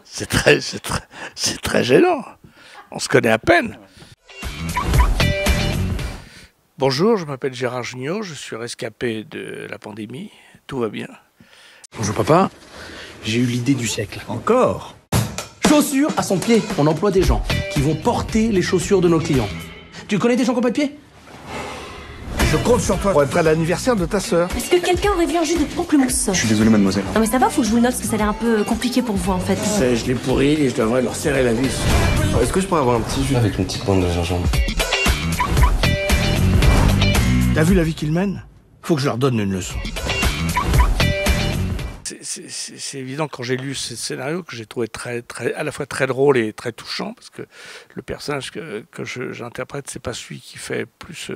C'est très gênant. On se connaît à peine. Bonjour, je m'appelle Gérard Jugnot, je suis rescapé de la pandémie. Tout va bien. Bonjour papa, j'ai eu l'idée du siècle. Encore? Chaussures à son pied. On emploie des gens qui vont porter les chaussures de nos clients. Tu connais des gens qui n'ont pas de pied? Je compte sur toi pour être à l'anniversaire de ta sœur. Est-ce que quelqu'un aurait vu un jus de pamplemousse? Je suis désolé, mademoiselle. Non mais ça va, faut que je vous le note parce que ça a l'air un peu compliqué pour vous en fait. Je l'ai pourri et je devrais leur serrer la vis. Est-ce que je pourrais avoir un petit jus avec une petite bande de gingembre? T'as vu la vie qu'ils mènent? Faut que je leur donne une leçon. C'est évident quand j'ai lu ce scénario que j'ai trouvé à la fois très drôle et très touchant parce que le personnage que j'interprète, c'est pas celui qui fait plus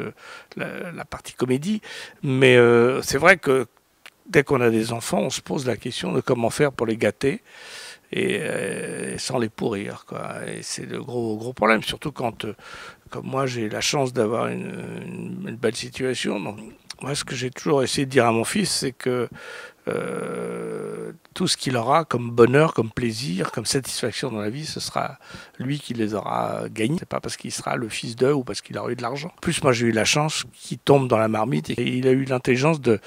la partie comédie, mais c'est vrai que dès qu'on a des enfants, on se pose la question de comment faire pour les gâter et sans les pourrir, quoi. Et c'est le gros problème, surtout quand, comme moi, j'ai la chance d'avoir une belle situation. Donc, moi, ce que j'ai toujours essayé de dire à mon fils, c'est que tout ce qu'il aura comme bonheur, comme plaisir, comme satisfaction dans la vie, ce sera lui qui les aura gagnés. C'est pas parce qu'il sera le fils d'eux ou parce qu'il aura eu de l'argent. En plus, moi, j'ai eu la chance qu'il tombe dans la marmite et il a eu l'intelligence de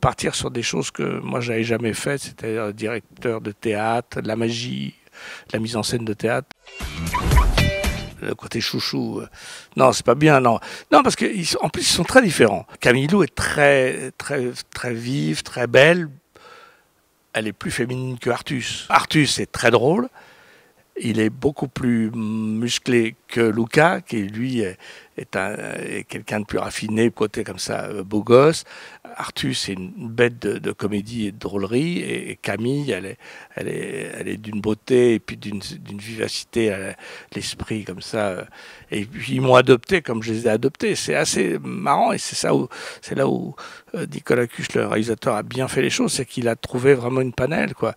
partir sur des choses que moi, j'avais jamais faites, c'est-à-dire directeur de théâtre, de la magie, de la mise en scène de théâtre. Le côté chouchou, non, c'est pas bien, non. Non, parce qu'en plus, ils sont très différents. Camille Lou est très vive, très belle. Elle est plus féminine que Artus. Artus est très drôle. Il est beaucoup plus musclé que Luca, qui lui est quelqu'un de plus raffiné, côté comme ça, beau gosse. Artus est une bête de comédie et de drôlerie, et Camille, elle est d'une beauté et puis d'une vivacité à l'esprit comme ça. Et puis ils m'ont adopté comme je les ai adoptés. C'est assez marrant et c'est là où Nicolas Cuche, le réalisateur, a bien fait les choses, c'est qu'il a trouvé vraiment une panel, quoi.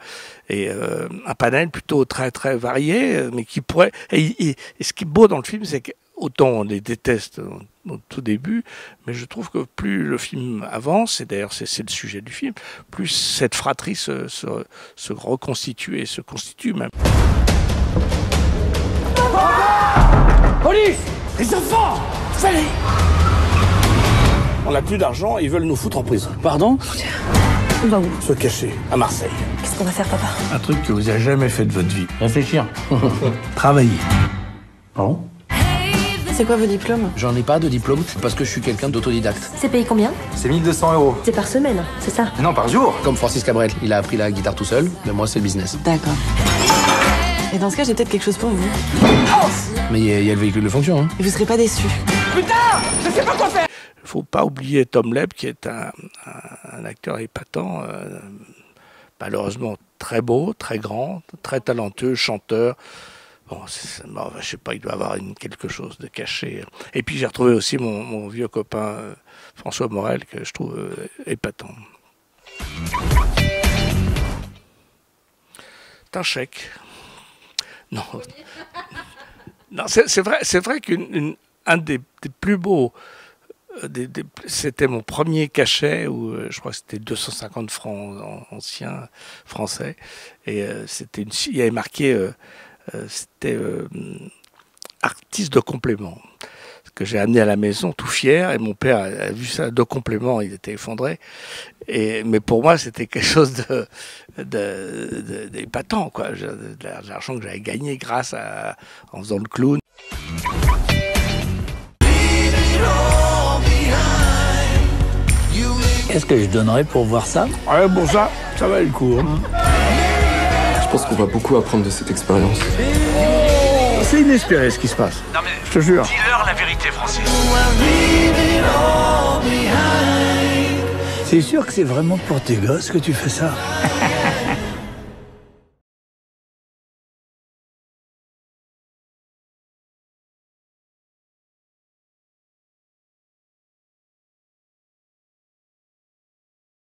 Et un panel plutôt très varié, mais qui pourrait. Et ce qui est beau dans le film, c'est qu'autant on les déteste au tout début, mais je trouve que plus le film avance, et d'ailleurs c'est le sujet du film, plus cette fratrie se reconstitue et se constitue même. Police! Les enfants! Allez! On n'a plus d'argent, ils veulent nous foutre en prison. Pardon? On va où? Se cacher à Marseille. Qu'est-ce qu'on va faire, papa? Un truc que vous n'avez jamais fait de votre vie. Réfléchir. Travailler. Pardon? C'est quoi vos diplômes? J'en ai pas de diplôme parce que je suis quelqu'un d'autodidacte. C'est payé combien? C'est 1200 €. C'est par semaine, c'est ça? Non, par jour. Comme Francis Cabrel, il a appris la guitare tout seul, mais moi c'est le business. D'accord. Et dans ce cas, j'ai peut-être quelque chose pour vous. Mais il y a le véhicule de fonction, hein. Et vous serez pas déçus. Faut pas oublier Tom Leb, qui est un acteur épatant, malheureusement très beau, très grand, très talentueux, chanteur. Bon, je sais pas, il doit avoir quelque chose de caché. Et puis j'ai retrouvé aussi mon vieux copain François Morel, que je trouve épatant. C'est un chèque. Non, non, c'est vrai qu'un des plus beaux, c'était mon premier cachet où je crois que c'était 250 francs anciens français, et il y avait marqué c'était artiste de complément, que j'ai amené à la maison tout fier, et mon père a vu ça, de complément, il était effondré, mais pour moi c'était quelque chose d'épatant, quoi, de l'argent que j'avais gagné en faisant le clown. Qu'est-ce que je donnerais pour voir ça? Ouais, bon, ça valait le coup. Hein. Je pense qu'on va beaucoup apprendre de cette expérience. C'est inespéré ce qui se passe. Non mais, je te jure. dis-leur la vérité, Francis. C'est sûr que c'est vraiment pour tes gosses que tu fais ça?